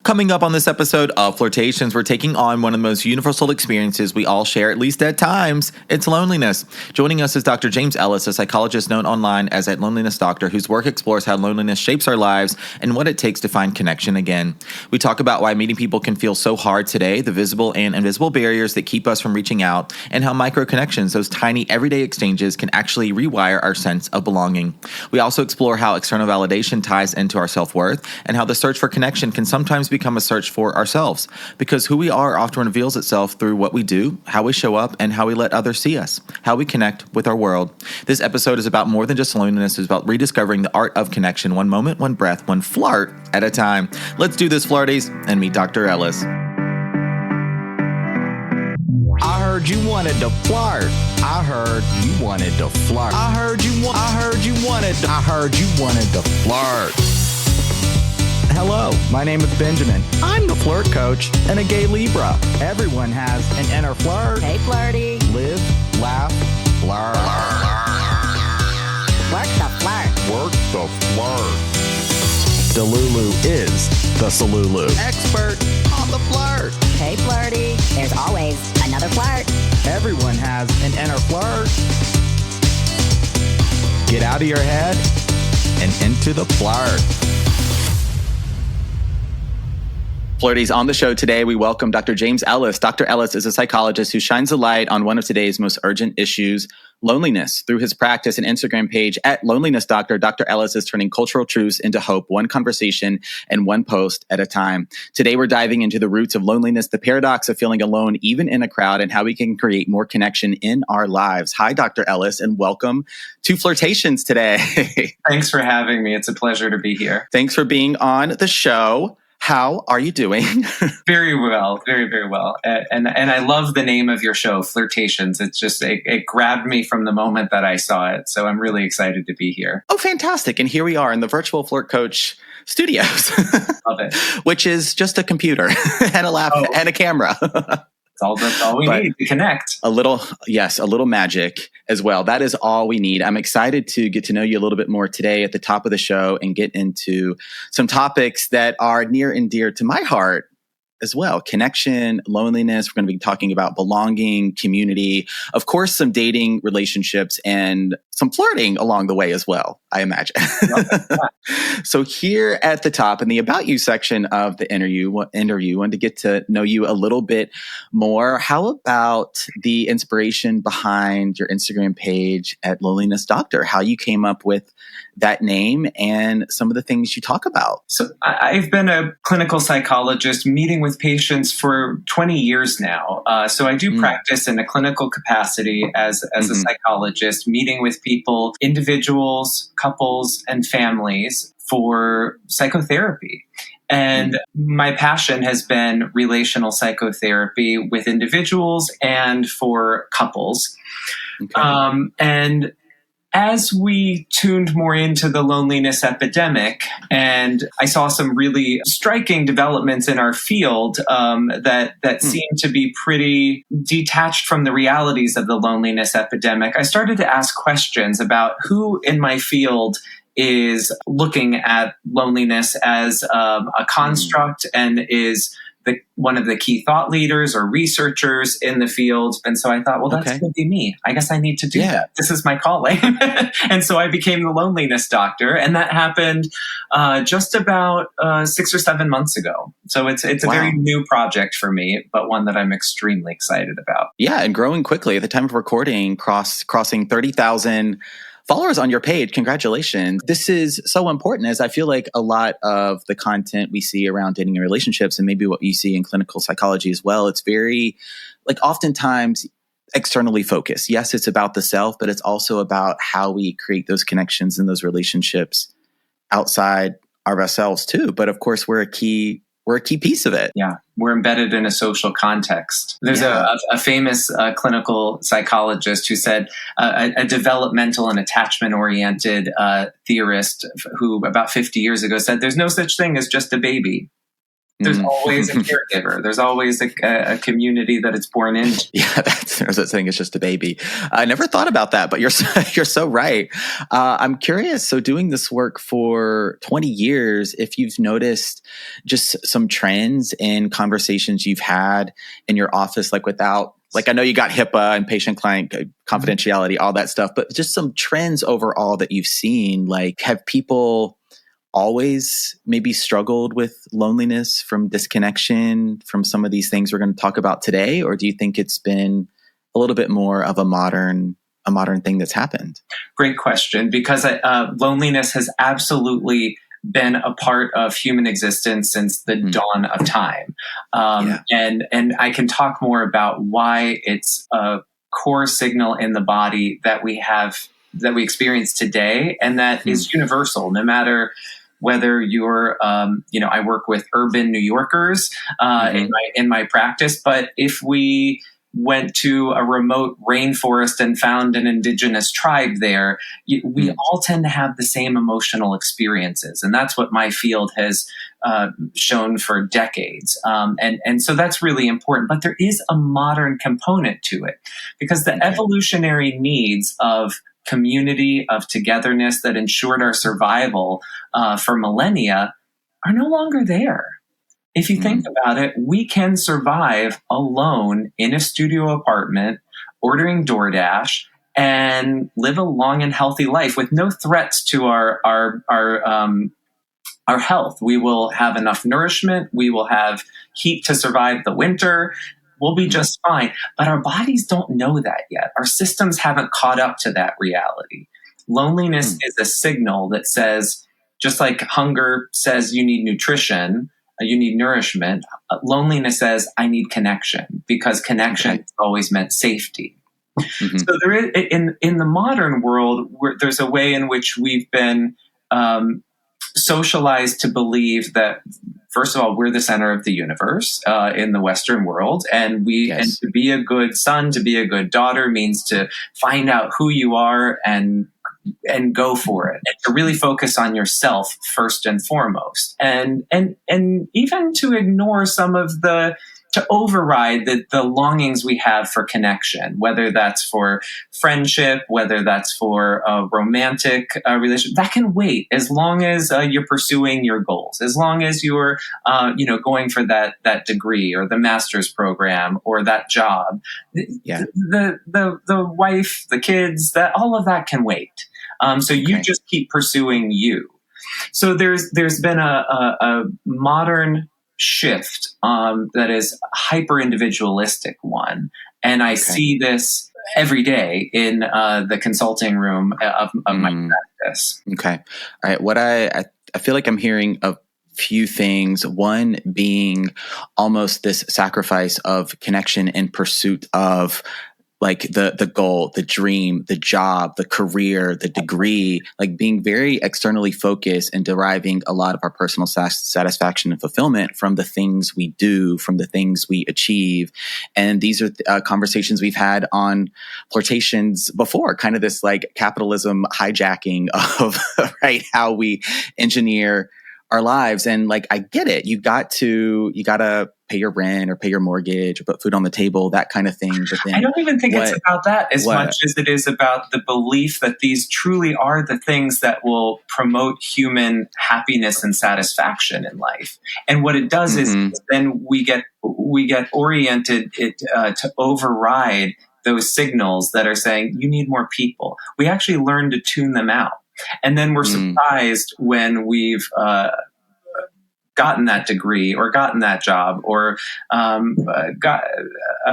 Coming up on this episode of Flirtations, we're taking on one of the most universal experiences we all share, at least at times. It's loneliness. Joining us is Dr. James Ellis, a psychologist known online as at Loneliness Doctor, whose work explores how loneliness shapes our lives and what it takes to find connection again. We talk about why meeting people can feel so hard today, the visible and invisible barriers that keep us from reaching out, and how micro connections, those tiny everyday exchanges, can actually rewire our sense of belonging. We also explore how external validation ties into our self-worth and how the search for connection can sometimes become a search for ourselves, because who we are often reveals itself through what we do, how we show up, and how we let others see us, how we connect with our world. This episode is about more than just loneliness. It's about rediscovering the art of connection, one moment, one breath, one flirt at a time. Let's do this, Flirties, and meet Dr. Ellis. I heard you wanted to flirt. I heard you wanted to flirt. I heard you wanted to flirt. Hello, my name is Benjamin. I'm the flirt coach and a gay Libra. Everyone has an inner flirt. Hey, Flirty. Live, laugh, flirt. Work the flirt. Work the flirt. Delulu is the Salulu. Expert on the flirt. Hey, Flirty. There's always another flirt. Everyone has an inner flirt. Get out of your head and into the flirt. Flirties, on the show today, we welcome Dr. James Ellis. Dr. Ellis is a psychologist who shines a light on one of today's most urgent issues, loneliness. Through his practice and Instagram page at Loneliness Doctor, Dr. Ellis is turning cultural truths into hope, one conversation and one post at a time. Today, we're diving into the roots of loneliness, the paradox of feeling alone even in a crowd, and how we can create more connection in our lives. Hi, Dr. Ellis, and welcome to Flirtations today. Thanks for having me. It's a pleasure to be here. Thanks for being on the show. How are you doing? Very well, very, very well. And I love the name of your show, Flirtations. It's just, it grabbed me from the moment that I saw it. So I'm really excited to be here. Oh, fantastic. And here we are in the virtual Flirt Coach studios. Love it. Which is just a computer and a laptop and a camera. That's all we need to connect. A little magic as well. That is all we need. I'm excited to get to know you a little bit more today at the top of the show and get into some topics that are near and dear to my heart as well. Connection, loneliness. We're going to be talking about belonging, community, of course, some dating, relationships, and some flirting along the way as well, I imagine. So here at the top in the About You section of the interview, wanted to get to know you a little bit more. How about the inspiration behind your Instagram page at Loneliness Doctor? How you came up with that name and some of the things you talk about? So I've been a clinical psychologist meeting with patients for 20 years now. So I do practice in a clinical capacity as a psychologist, meeting with people, individuals, couples, and families for psychotherapy. And my passion has been relational psychotherapy with individuals and for couples. Okay. And as we tuned more into the loneliness epidemic, and I saw some really striking developments in our field that seemed to be pretty detached from the realities of the loneliness epidemic, I started to ask questions about who in my field is looking at loneliness as a construct and is one of the key thought leaders or researchers in the field. And so I thought, well, that's going to be me. I guess I need to do that. This is my calling. And so I became the Loneliness Doctor. And that happened just about 6 or 7 months ago. So it's a very new project for me, but one that I'm extremely excited about. Yeah, and growing quickly. At the time of recording, crossing 30,000 followers on your page. Congratulations. This is so important, as I feel like a lot of the content we see around dating and relationships, and maybe what you see in clinical psychology as well, it's very, oftentimes externally focused. Yes, it's about the self, but it's also about how we create those connections and those relationships outside of ourselves too. But of course, we're a key piece of it. Yeah, we're embedded in a social context. There's a famous clinical psychologist who said, a developmental and attachment-oriented theorist who about 50 years ago said, there's no such thing as just a baby. There's always a caregiver. There's always a community that it's born into. Yeah, there's that saying, it's just a baby. I never thought about that, but you're so right. I'm curious. So doing this work for 20 years, if you've noticed just some trends in conversations you've had in your office, like I know you got HIPAA and patient-client confidentiality, all that stuff, but just some trends overall that you've seen, like have people always maybe struggled with loneliness from disconnection from some of these things we're going to talk about today? Or do you think it's been a little bit more of a modern thing that's happened? Great question, because loneliness has absolutely been a part of human existence since the dawn of time. And I can talk more about why it's a core signal in the body that we experience today, and that is universal, no matter whether you're, I work with urban New Yorkers in my practice, but if we went to a remote rainforest and found an indigenous tribe there, we all tend to have the same emotional experiences. And that's what my field has shown for decades. And so that's really important. But there is a modern component to it, because the evolutionary needs of community, of togetherness that ensured our survival for millennia are no longer there. If you think about it, we can survive alone in a studio apartment, ordering DoorDash, and live a long and healthy life with no threats to our health. We will have enough nourishment. We will have heat to survive the winter. We'll be just fine. But our bodies don't know that yet. Our systems haven't caught up to that reality. Loneliness is a signal that says, just like hunger says you need nutrition, you need nourishment, loneliness says I need connection, because connection has always meant safety. So there is, in the modern world, there's a way in which we've been socialized to believe that, first of all, we're the center of the universe in the Western world, and and to be a good son, to be a good daughter, means to find out who you are and go for it, and to really focus on yourself first and foremost, and even to ignore to override the longings we have for connection, whether that's for friendship, whether that's for a romantic relationship. That can wait as long as you're pursuing your goals, as long as you're going for that degree or the master's program or that job. The wife, the kids, that all of that can wait. So you just keep pursuing you. So there's been a modern shift that is hyper individualistic one, and I see this every day in the consulting room of my practice. Okay, all right. What I feel like I'm hearing a few things. One being almost this sacrifice of connection in pursuit of like the goal, the dream, the job, the career, the degree, like being very externally focused and deriving a lot of our personal satisfaction and fulfillment from the things we do, from the things we achieve. And these are conversations we've had on Flirtations before, kind of this like capitalism hijacking of right, how we engineer our lives. And like, I get it. You gotta pay your rent or pay your mortgage or put food on the table, that kind of thing. But then I don't even think it's about that as much as it is about the belief that these truly are the things that will promote human happiness and satisfaction in life. And what it does is then we get oriented to override those signals that are saying you need more people. We actually learn to tune them out. And then we're surprised when we've gotten that degree or gotten that job or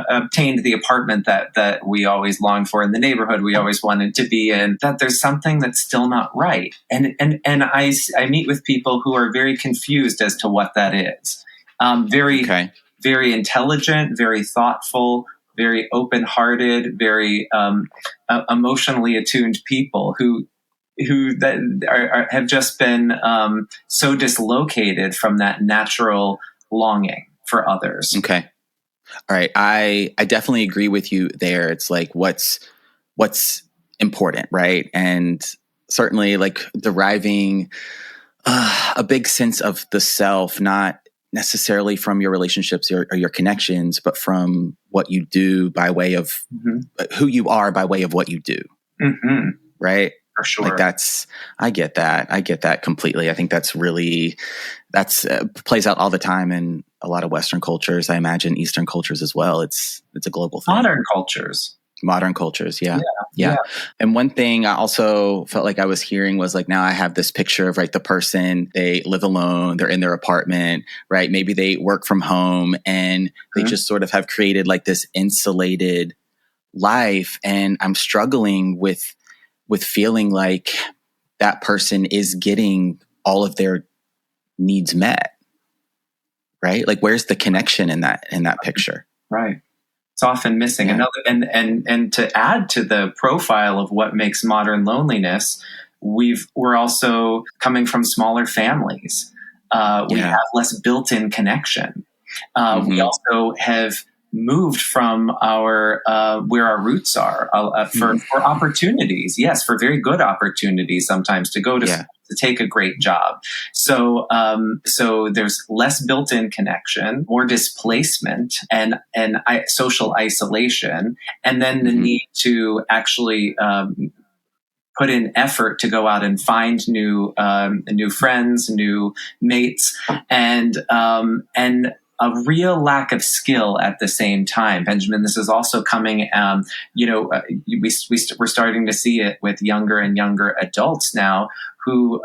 obtained the apartment that we always longed for in the neighborhood we always wanted to be in, that there's something that's still not right. And I meet with people who are very confused as to what that is. Very intelligent, very thoughtful, very open-hearted, very emotionally attuned people who have just been so dislocated from that natural longing for others. Okay. All right. I definitely agree with you there. It's like what's important, right? And certainly like deriving a big sense of the self, not necessarily from your relationships or your connections, but from what you do by way of who you are by way of what you do. Mm-hmm. Right? For sure. Like I get that completely. I think that's plays out all the time in a lot of Western cultures. I imagine Eastern cultures as well. It's a global thing. Modern cultures. Yeah. And one thing I also felt like I was hearing was like, now I have this picture of, right, the person, they live alone, they're in their apartment, right? Maybe they work from home and they just sort of have created like this insulated life. And I'm struggling with feeling like that person is getting all of their needs met, right? Like, where's the connection in that picture? Right. It's often missing. Yeah. And to add to the profile of what makes modern loneliness, we're also coming from smaller families. We have less built-in connection. We also have moved from where our roots are for opportunities. Yes, for very good opportunities sometimes to go to school, to take a great job. So there's less built-in connection, more displacement, and social isolation, and then the need to actually put in effort to go out and find new friends, new mates, and a real lack of skill at the same time. Benjamin, this is also coming, we're starting to see it with younger and younger adults now who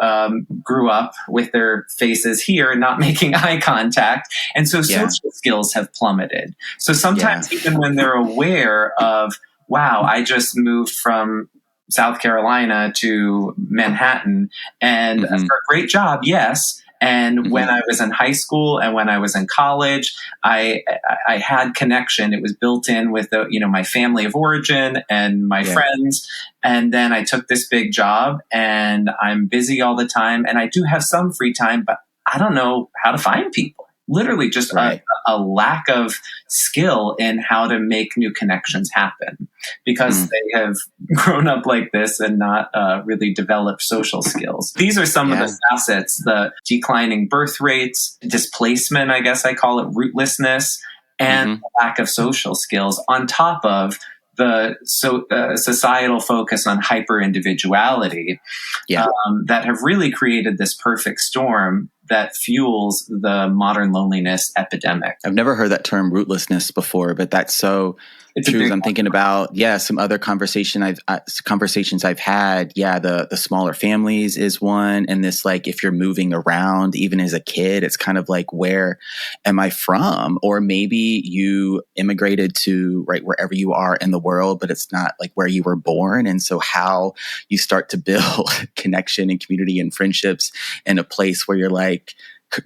grew up with their faces here, not making eye contact. And so social skills have plummeted. So sometimes even when they're aware of, wow, I just moved from South Carolina to Manhattan and for a great job, yes. And when I was in high school and when I was in college, I had connection. It was built in with my family of origin and my friends. And then I took this big job and I'm busy all the time. And I do have some free time, but I don't know how to find people. Literally just a lack of skill in how to make new connections happen because they have grown up like this and not really developed social skills. These are some of the facets: the declining birth rates, displacement, I guess I call it, rootlessness, and lack of social skills on top of the societal focus on hyper individuality that have really created this perfect storm that fuels the modern loneliness epidemic. I've never heard that term rootlessness before, but that's so true. I'm thinking about, some other conversations I've had. Yeah. The smaller families is one. And this, like, if you're moving around, even as a kid, it's kind of like, where am I from? Or maybe you immigrated to wherever you are in the world, but it's not like where you were born. And so how you start to build connection and community and friendships in a place where you're like,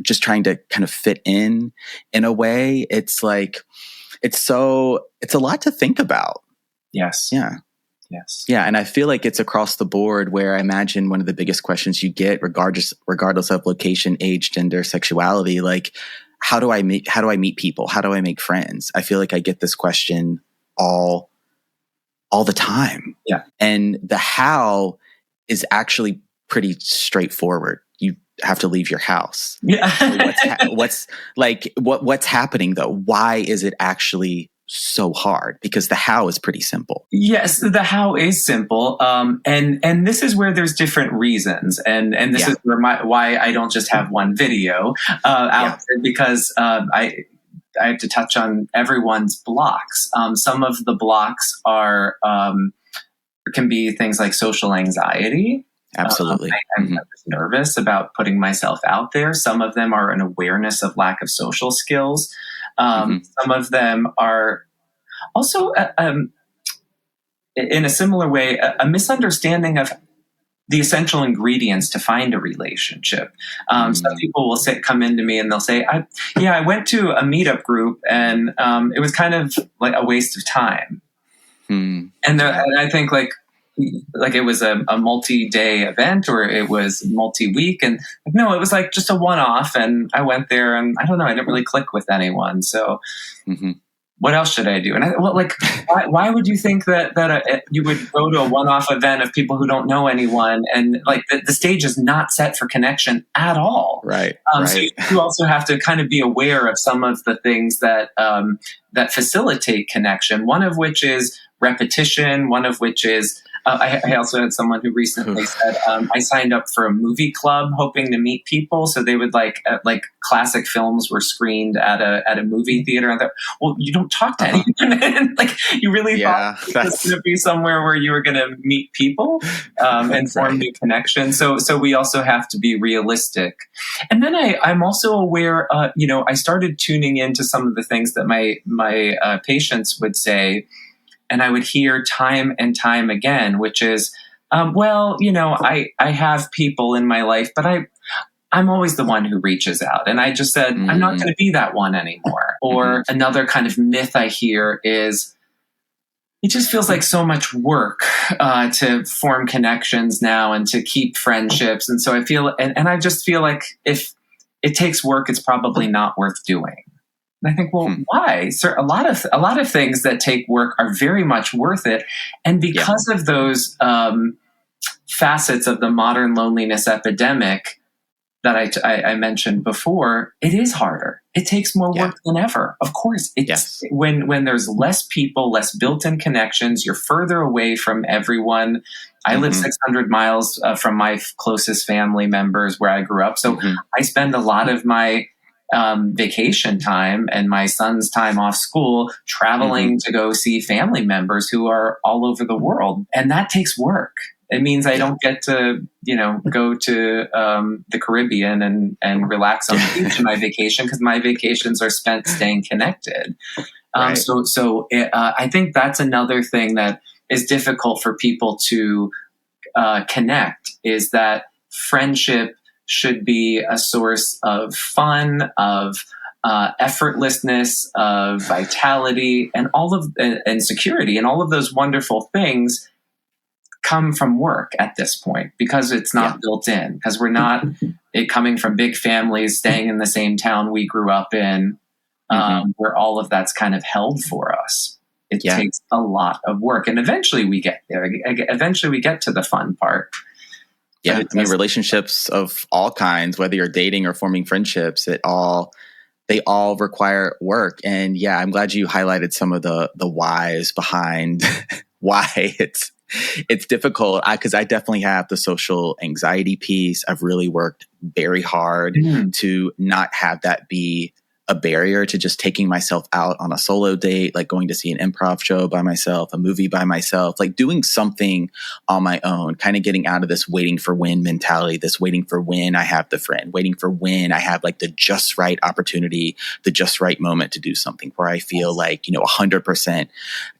just trying to kind of fit in a way. It's like, it's a lot to think about. Yes. Yeah. Yes. Yeah. And I feel like it's across the board, where I imagine one of the biggest questions you get, regardless of location, age, gender, sexuality, like, how do I meet people? How do I make friends? I feel like I get this question all the time. Yeah. And the how is actually pretty straightforward. You have to leave your house. Yeah. What's happening though? Why is it actually so hard? Because the how is pretty simple. Yes, the how is simple. And this is where there's different reasons. And this is where why I don't just have one video out there, because I have to touch on everyone's blocks. Some of the blocks can be things like social anxiety. Absolutely. I'm nervous about putting myself out there. Some of them are an awareness of lack of social skills. Some of them are also, in a similar way, a misunderstanding of the essential ingredients to find a relationship. Some people will come into me and they'll say, I went to a meetup group and it was kind of like a waste of time. And I think like it was a multi-day event or it was multi-week. And no, it was like just a one-off. And I went there and I don't know, I didn't really click with anyone. So what else should I do? And why would you think that you would go to a one-off event of people who don't know anyone, and like the stage is not set for connection at all. Right. So you also have to kind of be aware of some of the things that that facilitate connection. One of which is repetition. One of which is I also had someone who recently said, I signed up for a movie club hoping to meet people. So they would like classic films were screened at a movie theater. And I thought, well, you don't talk to anyone. Like you really thought it was going to be somewhere where you were going to meet people and form new connections. So we also have to be realistic. And then I'm also aware, I started tuning into some of the things that my patients would say. And I would hear time and time again, which is, I have people in my life, but I'm always the one who reaches out. And I just said, I'm not going to be that one anymore. Or another kind of myth I hear is, it just feels like so much work to form connections now and to keep friendships. And so I feel, and I just feel like if it takes work, it's probably not worth doing. And I think, well, why? So a lot of things that take work are very much worth it. And because of those facets of the modern loneliness epidemic that I mentioned before, it is harder. It takes more work than ever. Of course, it's when there's less people, less built-in connections, you're further away from everyone. I live 600 miles from my closest family members where I grew up. So I spend a lot of my vacation time and my son's time off school traveling to go see family members who are all over the world. And that takes work. It means I don't get to, go to the Caribbean and relax on the beach in my vacation, because my vacations are spent staying connected. So I think that's another thing that is difficult for people to connect, is that friendship should be a source of fun, of effortlessness, of vitality, and and security, and all of those wonderful things come from work at this point, because it's not built in, because we're not coming from big families, staying in the same town we grew up in, where all of that's kind of held for us. It takes a lot of work, and eventually we get there. Eventually we get to the fun part. Yeah, I mean, relationships of all kinds, whether you're dating or forming friendships, they all require work. And yeah, I'm glad you highlighted some of the whys behind why it's difficult. Because I definitely have the social anxiety piece. I've really worked very hard to not have that be a barrier to just taking myself out on a solo date, like going to see an improv show by myself, a movie by myself, like doing something on my own, kind of getting out of this waiting for when mentality, this waiting for when I have the friend, waiting for when I have like the just right opportunity, the just right moment to do something where I feel like, 100%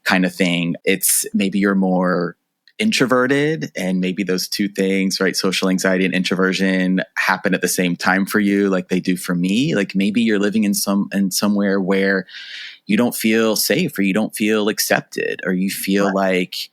kind of thing. It's maybe you're more introverted, and maybe those two things, right? Social anxiety and introversion happen at the same time for you, like they do for me. Like maybe you're living in somewhere where you don't feel safe, or you don't feel accepted, or you feel like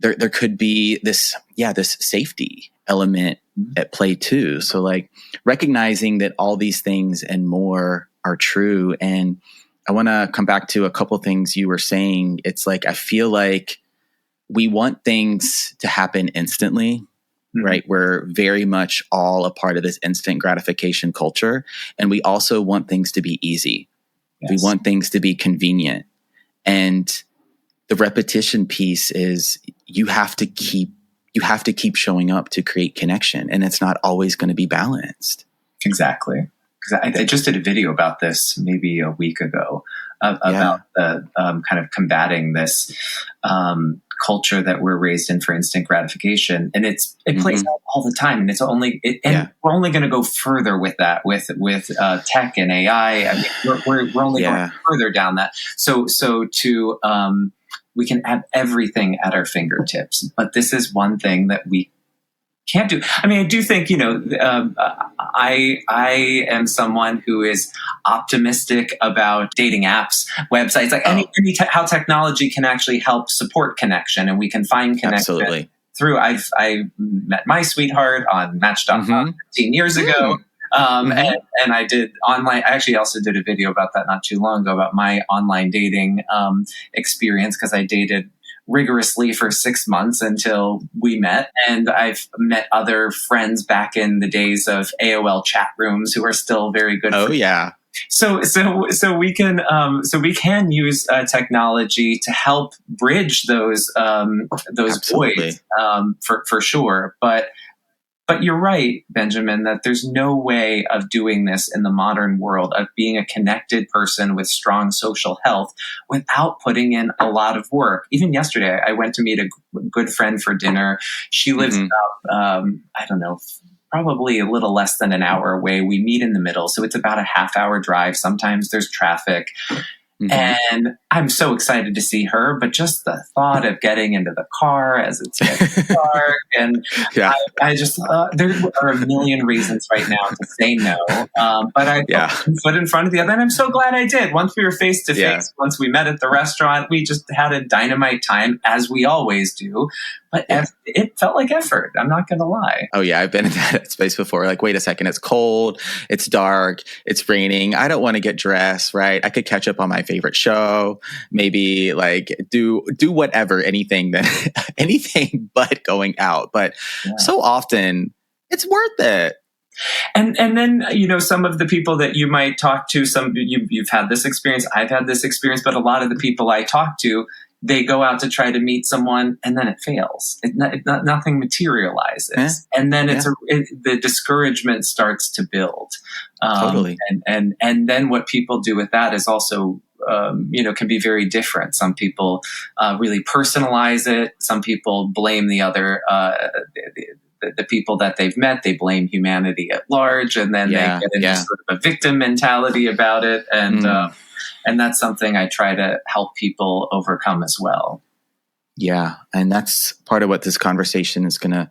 there could be this safety element at play too. So like recognizing that all these things and more are true. And I want to come back to a couple things you were saying. It's like, I feel like we want things to happen instantly, right? We're very much all a part of this instant gratification culture. And we also want things to be easy. We want things to be convenient. And the repetition piece is you have to keep showing up to create connection. And it's not always going to be balanced. Exactly. I just did a video about this maybe a week ago about the kind of combating this culture that we're raised in for instant gratification, and it plays out all the time, and we're only going to go further with that with tech and AI. I mean, we're only going further down that. So we can have everything at our fingertips, but this is one thing that we can't do. I mean, I do think, I am someone who is optimistic about dating apps, websites, like how technology can actually help support connection, and we can find connection through. I met my sweetheart on Match.com 15 years ago. And I did online. I actually also did a video about that not too long ago about my online dating experience, because I dated rigorously for 6 months until we met. And I've met other friends back in the days of AOL chat rooms who are still very good. Oh, yeah. So we can use technology to help bridge those voids, for sure. But you're right, Benjamin, that there's no way of doing this in the modern world, of being a connected person with strong social health without putting in a lot of work. Even yesterday, I went to meet a good friend for dinner. She lives about, I don't know, probably a little less than an hour away. We meet in the middle. So it's about a half-hour drive. Sometimes there's traffic. And I'm so excited to see her, but just the thought of getting into the car as it's getting dark, and I just there are a million reasons right now to say no, but I put one foot in front of the other, and I'm so glad I did. Once we were face to face, once we met at the restaurant, we just had a dynamite time, as we always do. But it felt like effort. I'm not going to lie. Oh, yeah. I've been in that space before. Like, wait a second. It's cold. It's dark. It's raining. I don't want to get dressed, right? I could catch up on my favorite show. Maybe like do whatever, anything but going out. But so often it's worth it. And then, you know, some of the people that you might talk to, you've had this experience. I've had this experience. But a lot of the people I talk to, they go out to try to meet someone, and then it fails. Nothing materializes, and then the discouragement starts to build. Totally. And then what people do with that is also, can be very different. Some people really personalize it. Some people blame the other. The people that they've met, they blame humanity at large, and then they get into sort of a victim mentality about it, and that's something I try to help people overcome as well. Yeah. And that's part of what this conversation is going to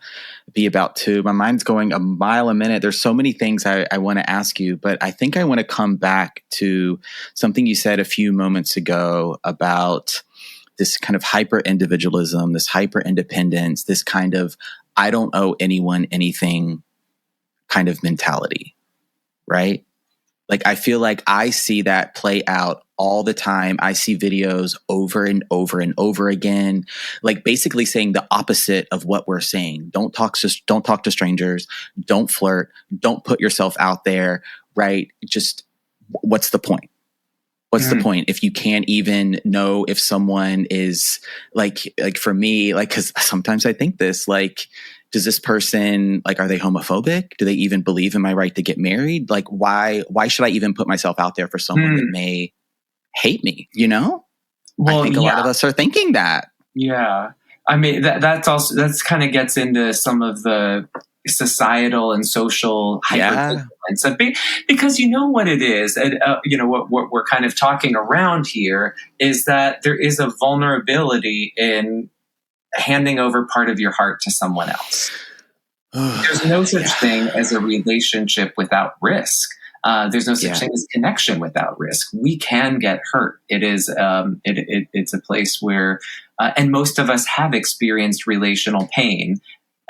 be about too. My mind's going a mile a minute. There's so many things I want to ask you, but I think I want to come back to something you said a few moments ago about this kind of hyper individualism, this hyper independence, this kind of I don't owe anyone anything kind of mentality, right? Like, I feel like I see that play out all the time. I see videos over and over and over again, like basically saying the opposite of what we're saying. Don't talk to strangers. Don't flirt. Don't put yourself out there, right? Just what's the point? What's the point if you can't even know if someone is like for me, like, cause sometimes I think this, like, does this person, like, are they homophobic? Do they even believe in my right to get married? Like, why should I even put myself out there for someone that may hate me? You know? Well, I think a lot of us are thinking that. Yeah. I mean, that's kind of gets into some of the societal and social hypervigilance, because you know what it is, what we're kind of talking around here is that there is a vulnerability in handing over part of your heart to someone else. There's no such thing as a relationship without risk. There's no such thing as connection without risk. We can get hurt. It is it's a place where, and most of us have experienced relational pain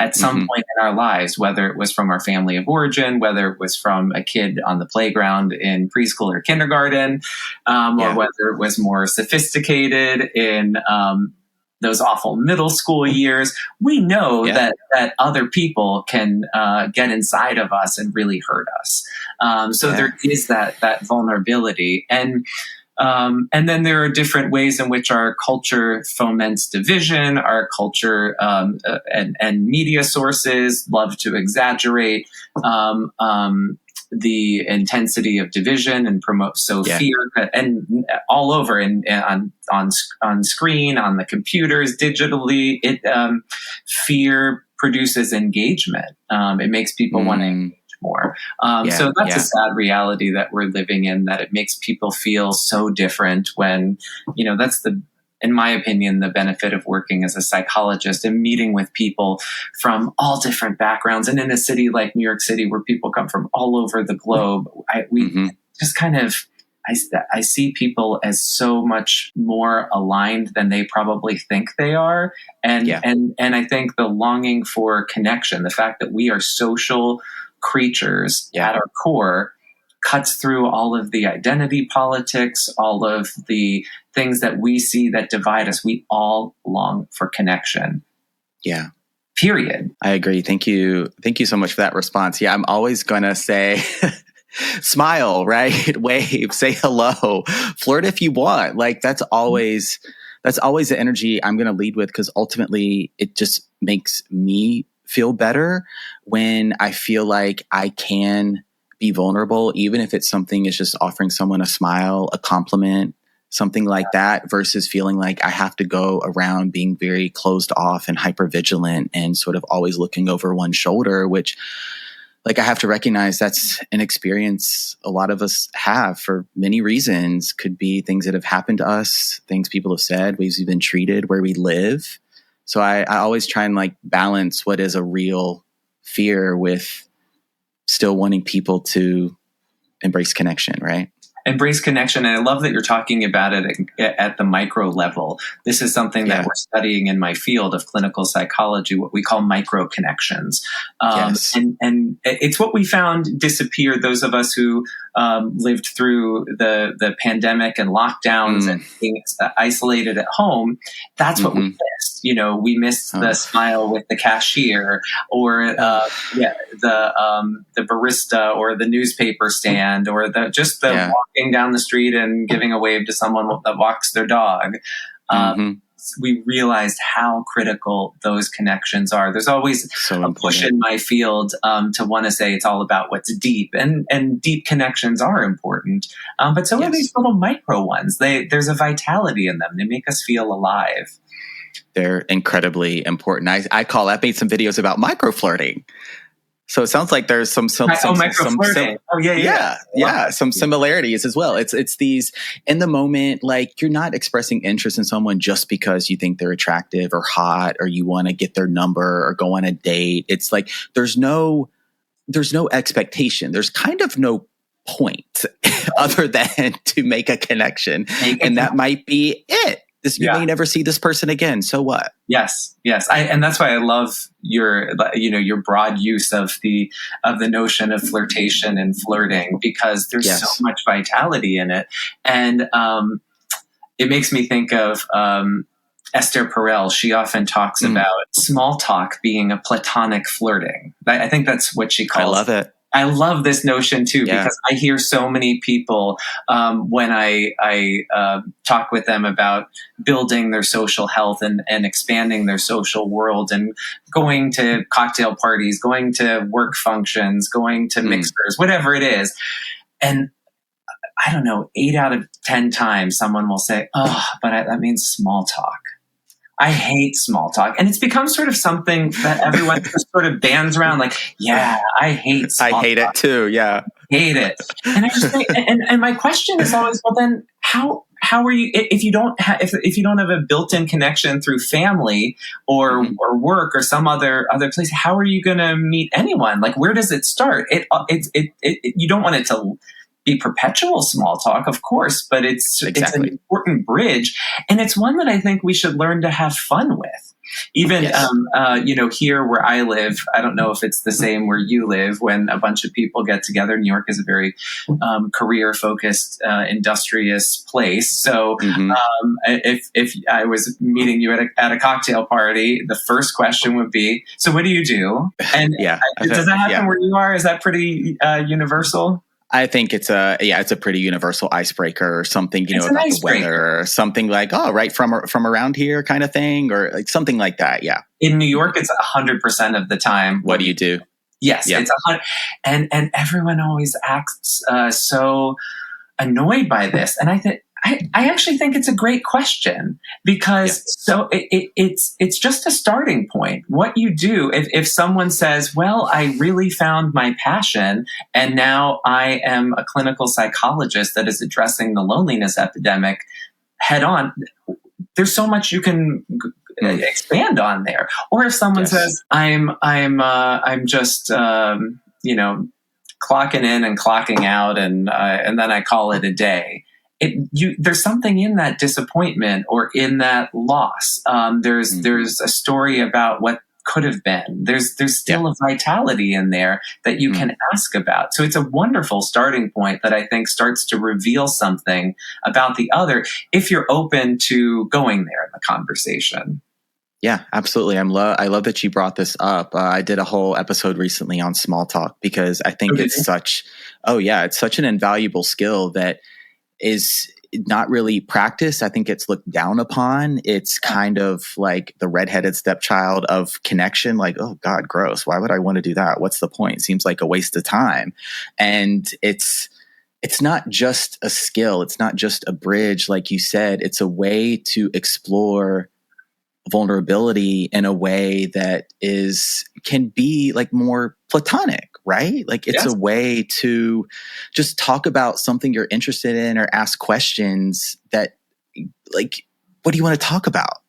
at some point in our lives, whether it was from our family of origin, whether it was from a kid on the playground in preschool or kindergarten, or whether it was more sophisticated in those awful middle school years. We know that other people can get inside of us and really hurt us. So there is that vulnerability. And then there are different ways in which our culture foments division. Our culture and media sources love to exaggerate the intensity of division and promote fear, and all over and on screen, on the computers, digitally. Fear produces engagement. It makes people want to engage more. So that's a sad reality that we're living in, that it makes people feel so different when, that's in my opinion, the benefit of working as a psychologist and meeting with people from all different backgrounds. And in a city like New York City, where people come from all over the globe, just kind of, I see people as so much more aligned than they probably think they are. And I think the longing for connection, the fact that we are social creatures at our core, cuts through all of the identity politics, all of the things that we see that divide us. We all long for connection. Yeah. Period. I agree. Thank you. Thank you so much for that response. Yeah, I'm always going to say smile, right? Wave, say hello, flirt if you want. Like that's always the energy I'm going to lead with, because ultimately it just makes me feel better when I feel like I can be vulnerable, even if it's something is just offering someone a smile, a compliment, something like that, versus feeling like I have to go around being very closed off and hypervigilant and sort of always looking over one shoulder, which like I have to recognize that's an experience a lot of us have for many reasons. Could be things that have happened to us, things people have said, ways we've been treated, where we live. So I always try and like balance what is a real fear with still wanting people to embrace connection, right? Embrace connection. And I love that you're talking about it at the micro level. This is something that we're studying in my field of clinical psychology, what we call micro connections. And it's what we found disappeared. Those of us who lived through the pandemic and lockdowns and being isolated at home, that's what we missed. You know, we missed the smile with the cashier, or the barista, or the newspaper stand, or the walking down the street and giving a wave to someone that walks their dog. We realized how critical those connections are. There's always a push in my field to want to say it's all about what's deep, and deep connections are important. But so are these little micro ones. There's a vitality in them. They make us feel alive. They're incredibly important. I call that, made some videos about micro flirting. So it sounds like there's some similarities as well. It's these in the moment, like you're not expressing interest in someone just because you think they're attractive or hot, or you want to get their number or go on a date. It's like there's no expectation. There's kind of no point other than to make a connection, and that might be it. You may never see this person again. So what? Yes. And that's why I love your broad use of the notion of flirtation and flirting, because there's so much vitality in it. And it makes me think of Esther Perel. She often talks about small talk being a platonic flirting. I think that's what she calls it. I love it. I love this notion too, because I hear so many people when I talk with them about building their social health and expanding their social world, and going to cocktail parties, going to work functions, going to mixers, whatever it is. And I don't know, 8 out of 10 times someone will say, that means small talk. I hate small talk. And it's become sort of something that everyone just sort of bands around, like, I hate small talk. I hate it too, Hate it. And I just think, and my question is always, well, then how are you, if you don't have a built-in connection through family or work or some other place, how are you going to meet anyone? Like, where does it start? You don't want it to be perpetual small talk, of course, but it's an important bridge, and it's one that I think we should learn to have fun with. Even here where I live, I don't know if it's the same where you live. When a bunch of people get together, New York is a very career-focused, industrious place. So if I was meeting you at a cocktail party, the first question would be, "So what do you do?" And does that happen where you are? Is that pretty universal? I think it's a pretty universal icebreaker, or something, about the weather, or something like, right from around here kind of thing, or like something like that. Yeah. In New York, it's 100% of the time. What do you do? Yes. Yeah. It's 100. And everyone always acts so annoyed by this. And I actually think it's a great question, because it's just a starting point. What you do if someone says, well, I really found my passion and now I am a clinical psychologist that is addressing the loneliness epidemic head on, there's so much you can expand on there. Or if someone says, I'm just, clocking in and clocking out and then I call it a day. There's something in that disappointment or in that loss. There's a story about what could have been. There's still a vitality in there that you can ask about. So it's a wonderful starting point that I think starts to reveal something about the other if you're open to going there in the conversation. Yeah, absolutely. I love that you brought this up. I did a whole episode recently on small talk because I think it's such an invaluable skill that is not really practiced. I think it's looked down upon. It's kind of like the redheaded stepchild of connection. Like, oh God, gross. Why would I want to do that? What's the point? Seems like a waste of time. And it's not just a skill. It's not just a bridge. Like you said, it's a way to explore vulnerability in a way that can be like more platonic, right? Like it's a way to just talk about something you're interested in or ask questions that, like, what do you want to talk about?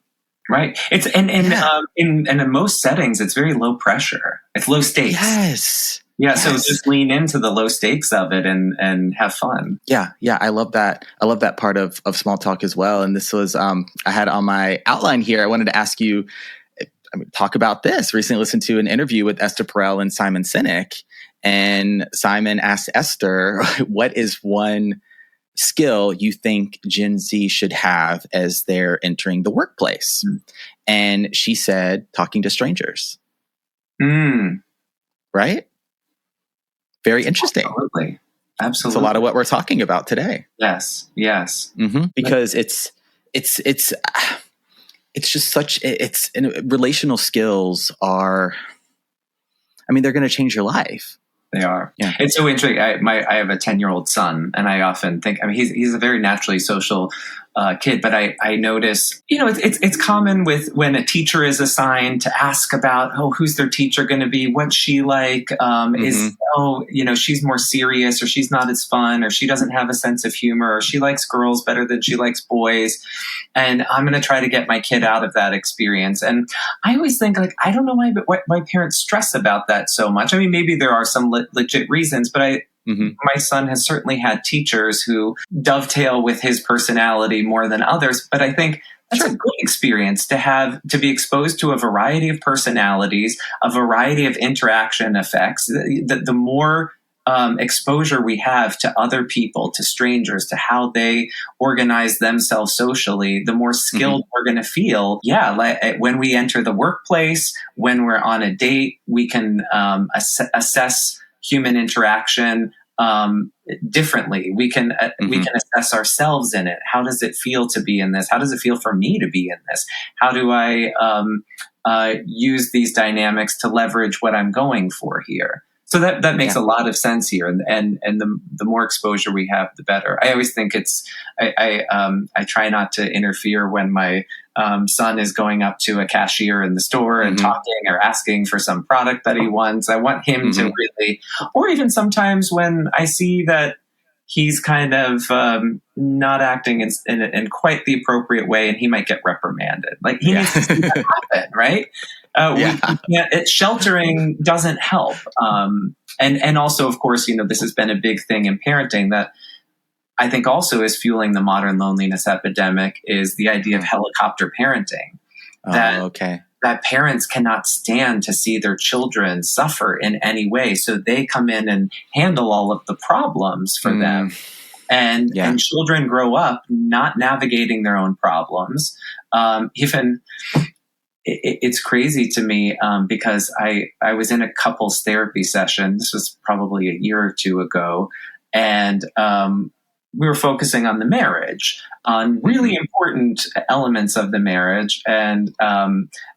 Right. It's in most settings, it's very low pressure. It's low stakes. Yes. Yeah, so just lean into the low stakes of it and have fun. Yeah, I love that. I love that part of small talk as well. And this was I had on my outline here. I wanted to ask you, talk about this. Recently listened to an interview with Esther Perel and Simon Sinek, and Simon asked Esther, "What is one skill you think Gen Z should have as they're entering the workplace?" And she said, "Talking to strangers." Right? Very interesting. Absolutely. It's a lot of what we're talking about today. Yes. Because it's just such, relational skills are, they're going to change your life. They are. Yeah. It's so interesting. I have a 10-year-old son, and I often think, he's a very naturally social kid, but I notice, it's common with when a teacher is assigned to ask about, who's their teacher going to be? What's she like? She's more serious, or she's not as fun, or she doesn't have a sense of humor, or she likes girls better than she likes boys. And I'm going to try to get my kid out of that experience. And I always think, I don't know why parents stress about that so much. Maybe there are some legit reasons, but my son has certainly had teachers who dovetail with his personality more than others. But I think that's a good experience to be exposed to a variety of personalities, a variety of interaction effects. The more exposure we have to other people, to strangers, to how they organize themselves socially, the more skilled we're going to feel. Yeah, like when we enter the workplace, when we're on a date, we can assess human interaction differently. We can assess ourselves in it. How does it feel to be in this? How does it feel for me to be in this? How do I use these dynamics to leverage what I'm going for here? So that makes a lot of sense here, and the more exposure we have, the better. I always think I try not to interfere when my son is going up to a cashier in the store and talking or asking for some product that he wants. I want him to really, or even sometimes when I see that he's kind of not acting in quite the appropriate way, and he might get reprimanded. Like he needs to see that happen, right? Sheltering doesn't help. And also, of course, this has been a big thing in parenting that I think also is fueling the modern loneliness epidemic is the idea of helicopter parenting. That parents cannot stand to see their children suffer in any way. So they come in and handle all of the problems for them. And children grow up not navigating their own problems. It's crazy to me because I was in a couples therapy session. This was probably a year or two ago. And we were focusing on the marriage, on really important elements of the marriage. And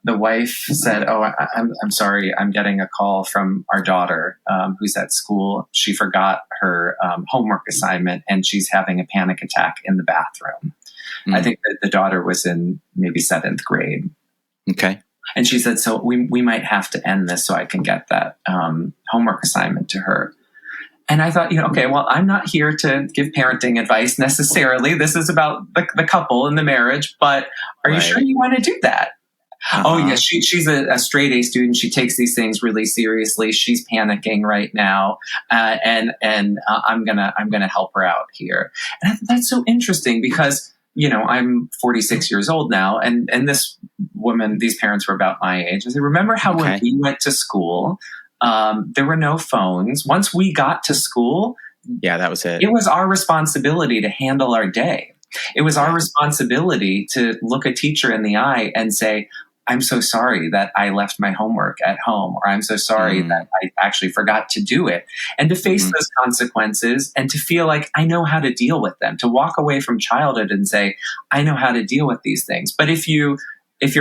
the wife said, I'm sorry, I'm getting a call from our daughter who's at school. She forgot her homework assignment and she's having a panic attack in the bathroom. I think that the daughter was in maybe 7th grade. Okay. And she said, so we might have to end this so I can get that homework assignment to her. And I thought, okay, well, I'm not here to give parenting advice necessarily. This is about the couple and the marriage, but are you sure you want to do that? Oh, yes, she's a straight A student. She takes these things really seriously. She's panicking right now. And I'm gonna help her out here. And that's so interesting because I'm 46 years old now, and this woman, these parents were about my age. I said, remember how when we went to school, there were no phones. Once we got to school, that was it. It was our responsibility to handle our day. It was our responsibility to look a teacher in the eye and say, I'm so sorry that I left my homework at home, or I'm so sorry that I actually forgot to do it, and to face those consequences and to feel like I know how to deal with them, to walk away from childhood and say, I know how to deal with these things. But if your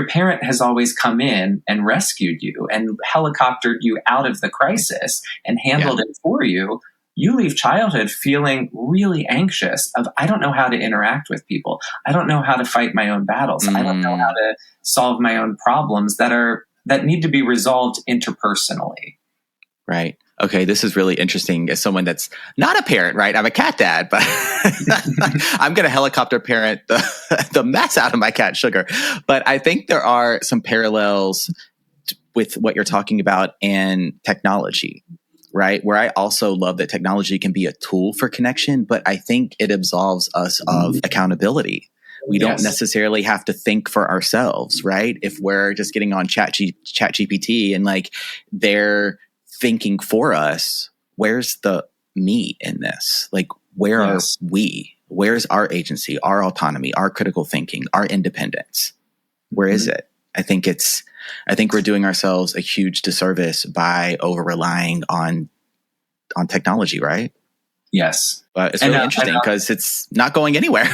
parent has always come in and rescued you and helicoptered you out of the crisis and handled it for you, you leave childhood feeling really anxious of, I don't know how to interact with people. I don't know how to fight my own battles. I don't know how to solve my own problems that need to be resolved interpersonally. Right. Okay. This is really interesting as someone that's not a parent, right? I'm a cat dad, but I'm going to helicopter parent the mess out of my cat Sugar. But I think there are some parallels with what you're talking about and technology. Right. Where I also love that technology can be a tool for connection, but I think it absolves us of accountability. We don't necessarily have to think for ourselves, right? If we're just getting on ChatGPT and like they're thinking for us, where's the me in this? Like, where are we? Where's our agency, our autonomy, our critical thinking, our independence? Where is it? I think we're doing ourselves a huge disservice by over relying on technology, right? Yes. But it's really interesting because it's not going anywhere.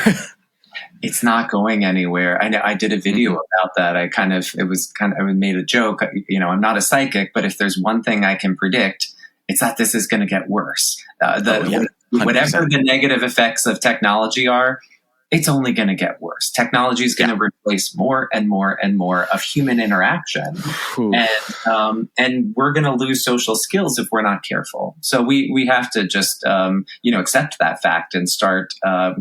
It's not going anywhere. I know I did a video about that. I made a joke. I'm not a psychic, but if there's one thing I can predict, it's that this is going to get worse. Whatever the negative effects of technology are, it's only going to get worse. Technology is going to replace more and more and more of human interaction. And we're going to lose social skills if we're not careful. So we have to just, accept that fact and start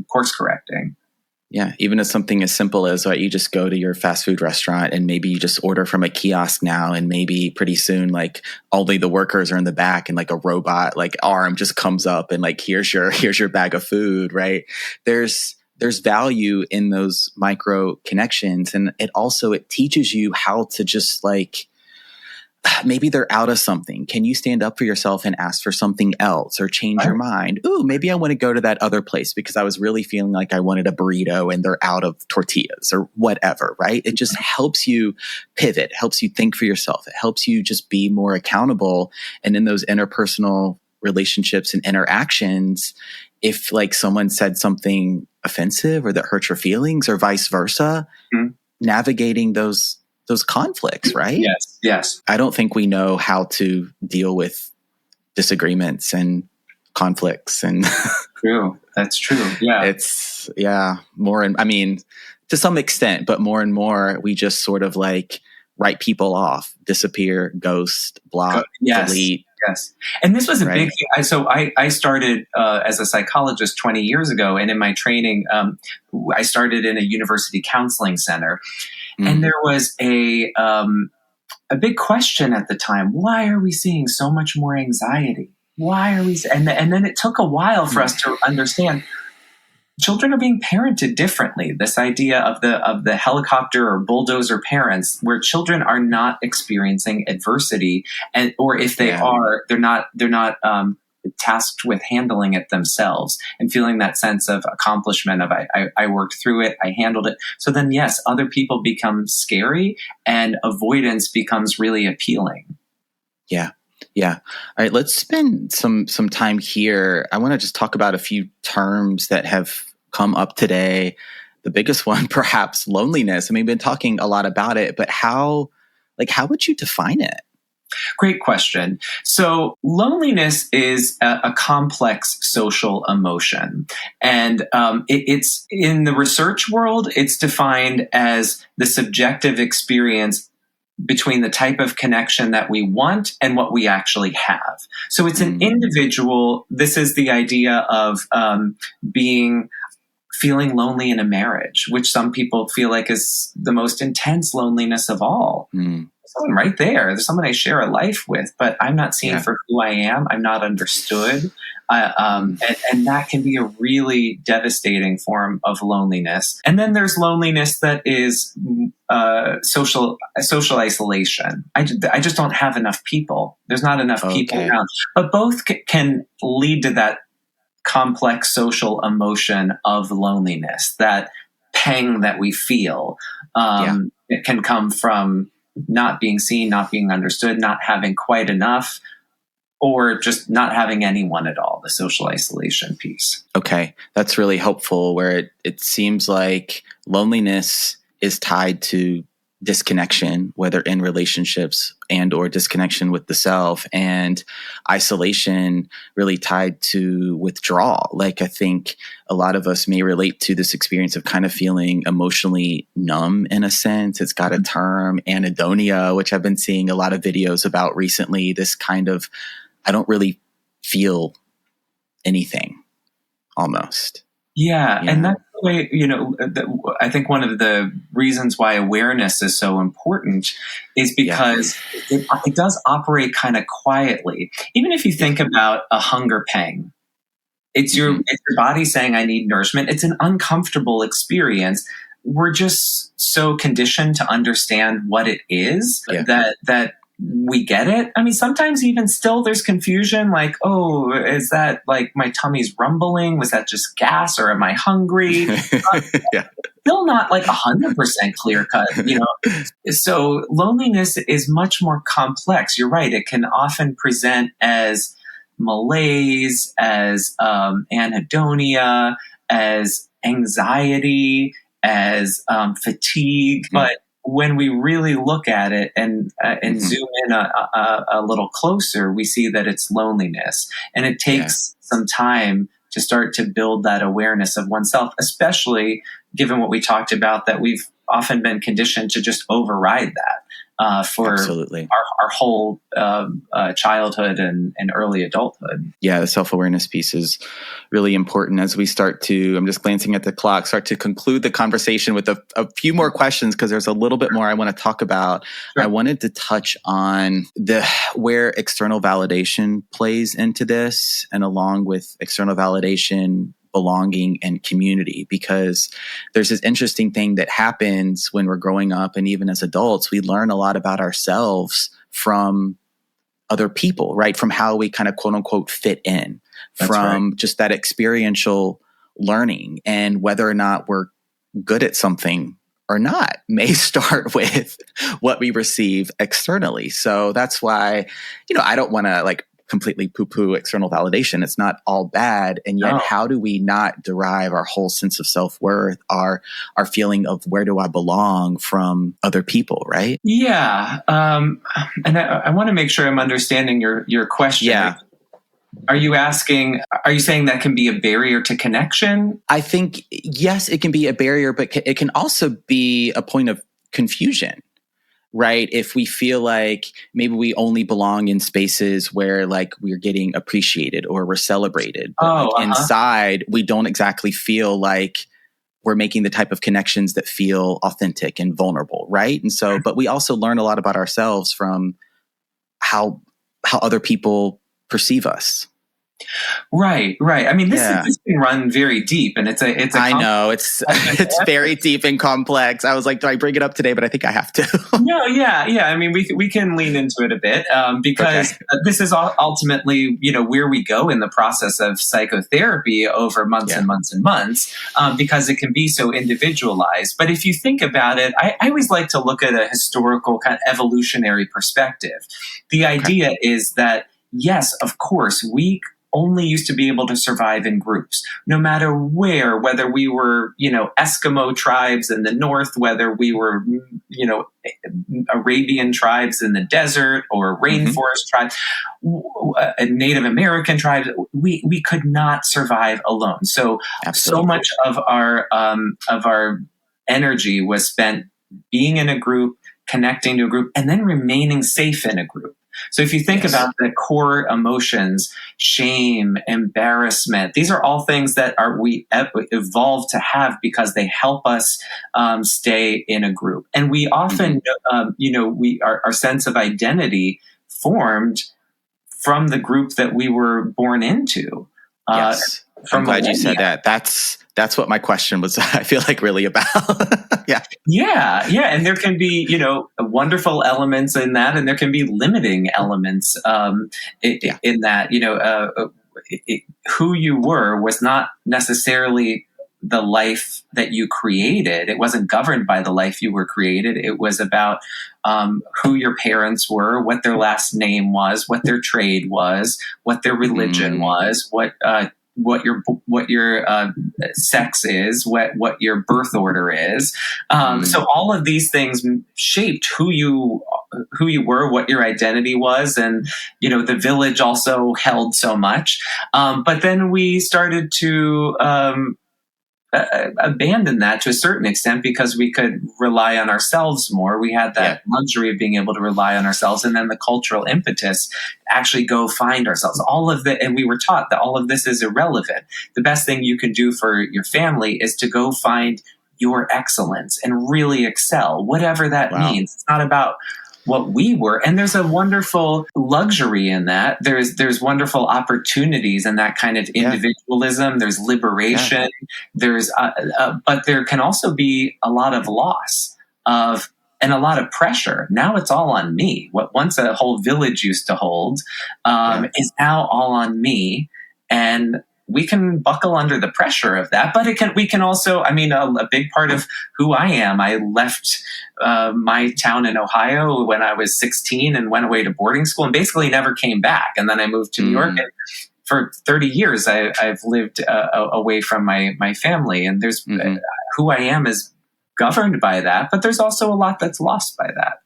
course correcting. Yeah. Even as something as simple as you just go to your fast food restaurant and maybe you just order from a kiosk now, and maybe pretty soon, like only the workers are in the back and like a robot, like arm just comes up and like, here's your bag of food, right? There's value in those micro connections. And it teaches you how to just like, maybe they're out of something. Can you stand up for yourself and ask for something else or change your mind? Ooh, maybe I want to go to that other place because I was really feeling like I wanted a burrito and they're out of tortillas or whatever, right? It just helps you pivot, helps you think for yourself. It helps you just be more accountable. And in those interpersonal relationships and interactions, if like someone said something offensive or that hurt your feelings or vice versa, navigating those conflicts, right? Yes. I don't think we know how to deal with disagreements and conflicts and True. That's true. Yeah. It's to some extent, but more and more we just sort of like write people off, disappear, ghost, block, delete. Yes. And this was a big thing. So I started as a psychologist 20 years ago. And in my training, I started in a university counseling center. And there was a big question at the time. Why are we seeing so much more anxiety? Why are we? And then it took a while for us to understand children are being parented differently. This idea of the helicopter or bulldozer parents, where children are not experiencing adversity, or if they are, they're not tasked with handling it themselves and feeling that sense of accomplishment of I worked through it, I handled it. So then, yes, other people become scary and avoidance becomes really appealing. Yeah. Yeah. All right. Let's spend some time here. I want to just talk about a few terms that have come up today. The biggest one, perhaps loneliness. I mean, we've been talking a lot about it, but how would you define it? Great question. So loneliness is a complex social emotion. And it's in the research world, it's defined as the subjective experience between the type of connection that we want and what we actually have. So it's an individual. This is the idea of being feeling lonely in a marriage, which some people feel like is the most intense loneliness of all. Someone right there. There's someone I share a life with, but I'm not seen for who I am. I'm not understood. And that can be a really devastating form of loneliness. And then there's loneliness that is social isolation. I just don't have enough people. There's not enough people around. But both can lead to that complex social emotion of loneliness, that pang that we feel. It can come from not being seen, not being understood, not having quite enough, or just not having anyone at all, the social isolation piece. Okay, that's really helpful, where it seems like loneliness is tied to disconnection, whether in relationships and or disconnection with the self, and isolation really tied to withdrawal. Like, I think a lot of us may relate to this experience of kind of feeling emotionally numb in a sense. It's got a term, anhedonia, which I've been seeing a lot of videos about recently. This kind of, I don't really feel anything almost. Yeah. And that's the way, I think one of the reasons why awareness is so important is because it does operate kind of quietly. Even if you think about a hunger pang, it's your body saying, I need nourishment. It's an uncomfortable experience. We're just so conditioned to understand what it is that we get it. I mean, sometimes even still there's confusion, like, oh, is that like my tummy's rumbling? Was that just gas, or am I hungry? Still not like 100% clear cut, So loneliness is much more complex. You're right. It can often present as malaise, as anhedonia, as anxiety, as fatigue. But when we really look at it and zoom in a little closer, we see that it's loneliness. And it takes some time to start to build that awareness of oneself, especially given what we talked about, that we've often been conditioned to just override that for our whole childhood and early adulthood. Yeah, the self-awareness piece is really important as we start to, I'm just glancing at the clock, start to conclude the conversation with a few more questions, because there's a little bit more I want to talk about. Sure. I wanted to touch on where external validation plays into this, and along with external validation, belonging and community, because there's this interesting thing that happens when we're growing up, and even as adults, we learn a lot about ourselves from other people, right? From how we kind of quote unquote fit in, just that experiential learning, and whether or not we're good at something or not may start with what we receive externally. So that's why, I don't want to completely poo-poo external validation. It's not all bad. And yet, how do we not derive our whole sense of self-worth, our feeling of where do I belong from other people, right? Yeah. And I want to make sure I'm understanding your question. Yeah. Are you saying that can be a barrier to connection? I think, yes, it can be a barrier, but it can also be a point of confusion. Right? If we feel like maybe we only belong in spaces where we're getting appreciated or we're celebrated, but inside we don't exactly feel like we're making the type of connections that feel authentic and vulnerable. Right? And so, but we also learn a lot about ourselves from how other people perceive us. Right. I mean, this can run very deep, and I know it's very deep and complex. I was like, do I bring it up today? But I think I have to. No, yeah. I mean, we can lean into it a bit because this is ultimately, where we go in the process of psychotherapy over months and months and months, because it can be so individualized. But if you think about it, I always like to look at a historical kind of evolutionary perspective. The idea is that, yes, of course, we only used to be able to survive in groups, no matter where, whether we were, Eskimo tribes in the north, whether we were, Arabian tribes in the desert, or rainforest tribes, Native American tribes, we could not survive alone. So much of our energy was spent being in a group, connecting to a group, and then remaining safe in a group. So if you think Yes. about the core emotions, shame, embarrassment, these are all things that we evolved to have because they help us stay in a group. And we often, our sense of identity formed from the group that we were born into. Yes. I'm glad you said that. That's what my question was, I feel like, really about. Yeah. Yeah. And there can be, wonderful elements in that, and there can be limiting elements in that, who you were was not necessarily the life that you created. It wasn't governed by the life you were created. It was about who your parents were, what their last name was, what their trade was, what their religion was, what your sex is, what your birth order is. So all of these things shaped who you were, what your identity was, and the village also held so much. But then we started to abandon that to a certain extent because we could rely on ourselves more. We had that luxury of being able to rely on ourselves, and then the cultural impetus to actually go find ourselves. All of that, and we were taught that all of this is irrelevant. The best thing you can do for your family is to go find your excellence and really excel, whatever that means. It's not about what we were. And there's a wonderful luxury in that. There's wonderful opportunities in that kind of individualism. There's liberation. There's, but there can also be a lot of loss and a lot of pressure. Now it's all on me. What once a whole village used to hold is now all on me. And we can buckle under the pressure of that, but we can also, a big part of who I am. I left my town in Ohio when I was 16 and went away to boarding school and basically never came back. And then I moved to New York, and for 30 years, I've lived away from my family. And there's who I am is governed by that, but there's also a lot that's lost by that.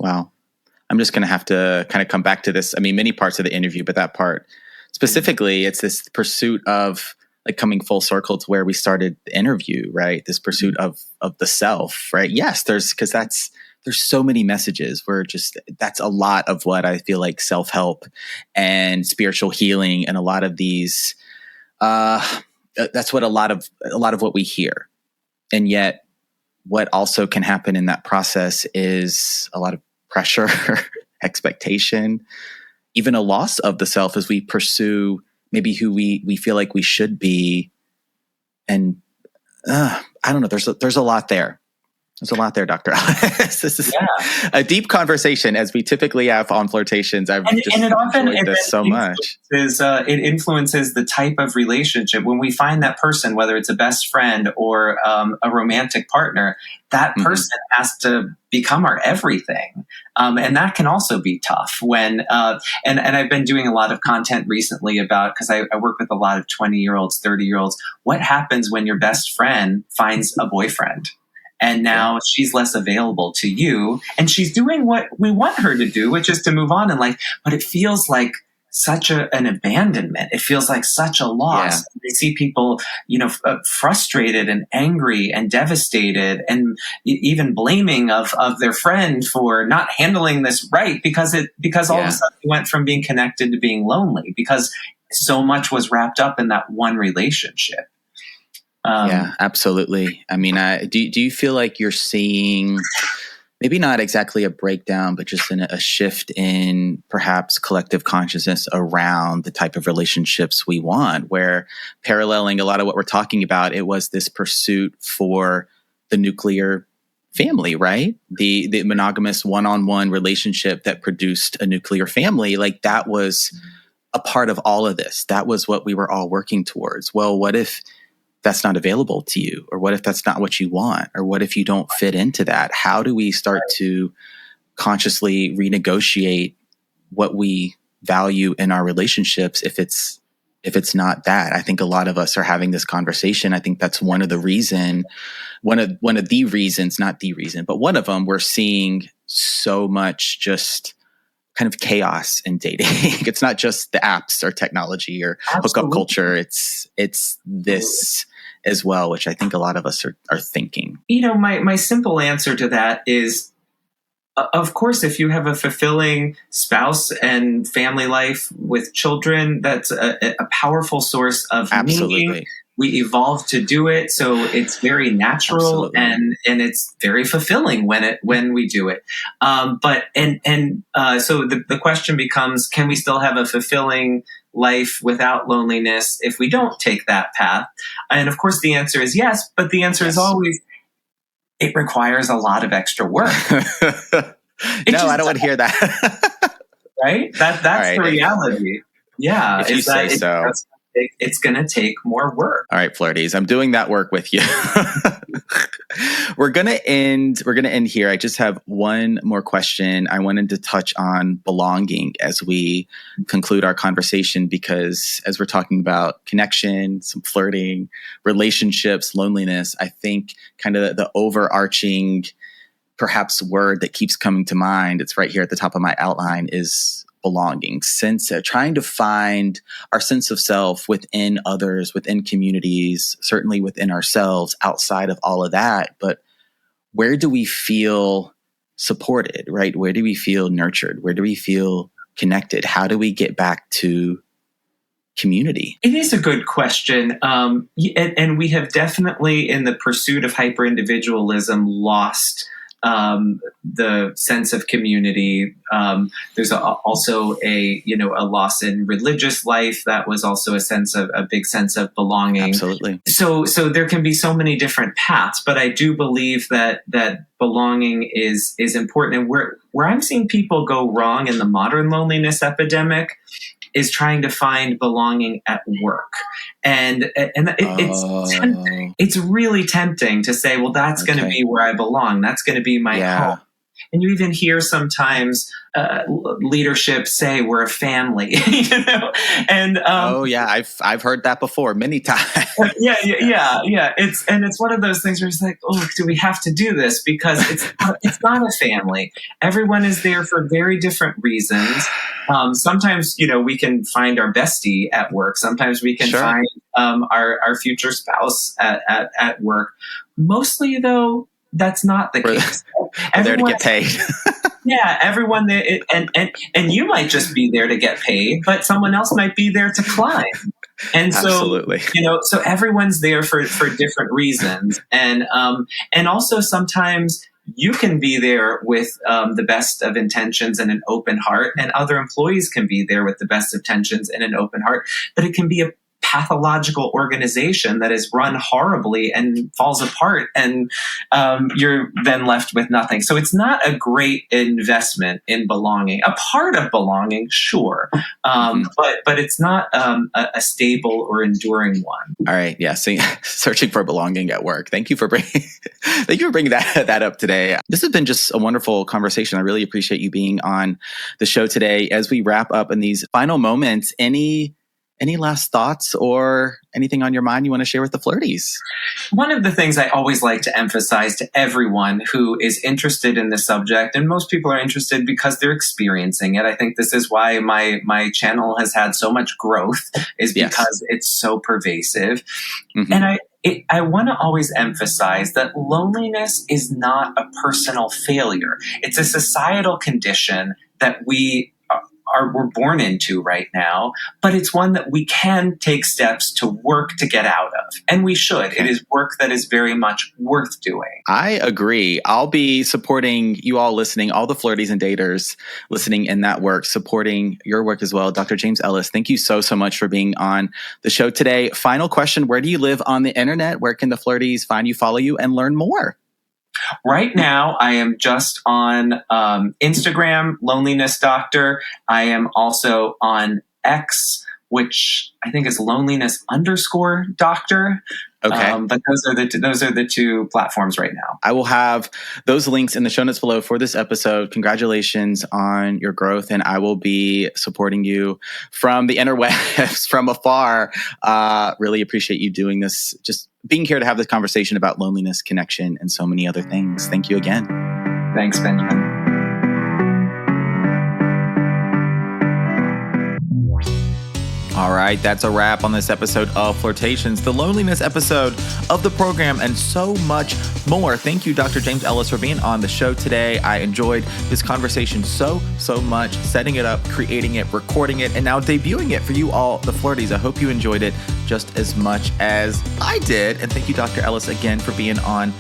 Wow. I'm just going to have to kind of come back to this. Many parts of the interview, but that part specifically, it's this pursuit of like coming full circle to where we started the interview, right? This pursuit of the self, right? Yes, there's so many messages where that's a lot of what I feel like self-help and spiritual healing and a lot of these, that's what a lot of what we hear. And yet what also can happen in that process is a lot of pressure, expectation, even a loss of the self as we pursue maybe who we feel like we should be. And I don't know, there's a lot there. There's a lot there, Dr. Ellis. This is a deep conversation, as we typically have on Flirtations. I've enjoyed this so much. It influences the type of relationship. When we find that person, whether it's a best friend or a romantic partner, that person has to become our everything. And that can also be tough when, and I've been doing a lot of content recently about, because I work with a lot of 20-year-olds, 30-year-olds, what happens when your best friend finds a boyfriend? And now she's less available to you, and she's doing what we want her to do, which is to move on in life. But it feels like such an abandonment. It feels like such a loss. Yeah. We see people, frustrated and angry and devastated, and even blaming of their friend for not handling this right because all of a sudden it went from being connected to being lonely because so much was wrapped up in that one relationship. Yeah, absolutely. Do you feel like you're seeing maybe not exactly a breakdown, but just a shift in perhaps collective consciousness around the type of relationships we want, where paralleling a lot of what we're talking about, it was this pursuit for the nuclear family, right? The monogamous one-on-one relationship that produced a nuclear family. Like that was a part of all of this. That was what we were all working towards. Well, what if that's not available to you? Or what if that's not what you want? Or what if you don't fit into that? How do we start to consciously renegotiate what we value in our relationships if it's not that? I think a lot of us are having this conversation. I think that's one of the reasons, not the reason, but one of them, we're seeing so much just kind of chaos in dating. It's not just the apps or technology or hookup culture. It's this as well, which I think a lot of us are thinking. My simple answer to that is Of course, if you have a fulfilling spouse and family life with children, that's a powerful source of meaning. We evolved to do it, so it's very natural and it's very fulfilling when we do it. So the question becomes: can we still have a fulfilling life without loneliness if we don't take that path? And of course, the answer is yes. But the answer is always it requires a lot of extra work. No, I don't want to hear that. Right? That's right. The reality. Yeah, if you say so. It's going to take more work. All right, Flirties, I'm doing that work with you. We're going to end here. I just have one more question. I wanted to touch on belonging as we conclude our conversation, because as we're talking about connection, some flirting, relationships, loneliness, I think kind of the overarching perhaps word that keeps coming to mind, it's right here at the top of my outline, is belonging. Trying to find our sense of self within others, within communities, certainly within ourselves, outside of all of that. But where do we feel supported, right? Where do we feel nurtured? Where do we feel connected? How do we get back to community? It is a good question. And we have definitely, in the pursuit of hyper-individualism, lost the sense of community. There's also a loss in religious life. That was also a big sense of belonging. Absolutely. So there can be so many different paths, but I do believe that belonging is important. And where I'm seeing people go wrong in the modern loneliness epidemic is trying to find belonging at work. And it's tempting. It's really tempting to say, well, that's going to be where I belong. That's going to be my home. And you even hear sometimes leadership say we're a family, And I've heard that before many times. Yeah. It's one of those things where it's like, oh, do we have to do this? Because it's not a family. Everyone is there for very different reasons. Sometimes we can find our bestie at work. Sometimes we can find our future spouse at work. Mostly, though, that's not the case. We're there to get paid. Yeah, everyone there, and you might just be there to get paid, but someone else might be there to climb. And so, absolutely. So everyone's there for different reasons, and also sometimes you can be there with the best of intentions and an open heart, and other employees can be there with the best of intentions and an open heart, but it can be a pathological organization that is run horribly and falls apart, and you're then left with nothing. So it's not a great investment in belonging. A part of belonging, sure, but it's not a stable or enduring one. All right, yeah. So, searching for belonging at work. Thank you for bringing that up today. This has been just a wonderful conversation. I really appreciate you being on the show today. As we wrap up in these final moments, any last thoughts or anything on your mind you want to share with the Flirties? One of the things I always like to emphasize to everyone who is interested in the subject, and most people are interested because they're experiencing it. I think this is why my channel has had so much growth, is because it's so pervasive. Mm-hmm. And I want to always emphasize that loneliness is not a personal failure. It's a societal condition that we're born into right now, but it's one that we can take steps to work to get out of. And we should. Okay. It is work that is very much worth doing. I agree. I'll be supporting you all listening, all the Flirties and daters listening in that work, supporting your work as well. Dr. James Ellis, thank you so much for being on the show today. Final question, where do you live on the internet? Where can the Flirties find you, follow you, and learn more? Right now, I am just on Instagram, Loneliness Doctor. I am also on X, which I think is loneliness_doctor. Okay. But those are the two platforms right now. I will have those links in the show notes below for this episode. Congratulations on your growth, and I will be supporting you from the interwebs from afar. Really appreciate you doing this, just being here to have this conversation about loneliness, connection, and so many other things. Thank you again. Thanks, Benjamin. All All right, that's a wrap on this episode of Flirtations, the loneliness episode of the program, and so much more. Thank you, Dr. James Ellis, for being on the show today. I enjoyed this conversation so much, setting it up, creating it, recording it, and now debuting it for you all, the Flirties. I hope you enjoyed it just as much as I did. And thank you, Dr. Ellis, again for being on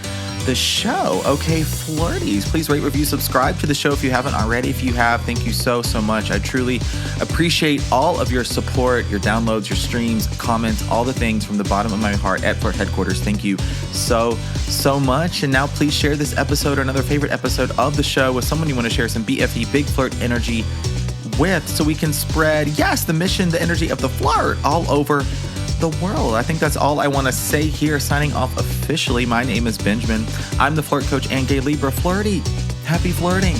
the show. Okay, Flirties, please rate, review, subscribe to the show if you haven't already. If you have, thank you so much. I truly appreciate all of your support, your downloads, your streams, comments, all the things from the bottom of my heart at Flirt Headquarters. Thank you so much. And now please share this episode or another favorite episode of the show with someone you want to share some BFE, Big Flirt energy with, so we can spread, yes, the mission, the energy of the flirt all over the world. I think that's all I want to say here. Signing off officially. My name is Benjamin. I'm the Flirt Coach and Gay Libra. Flirty. Happy flirting.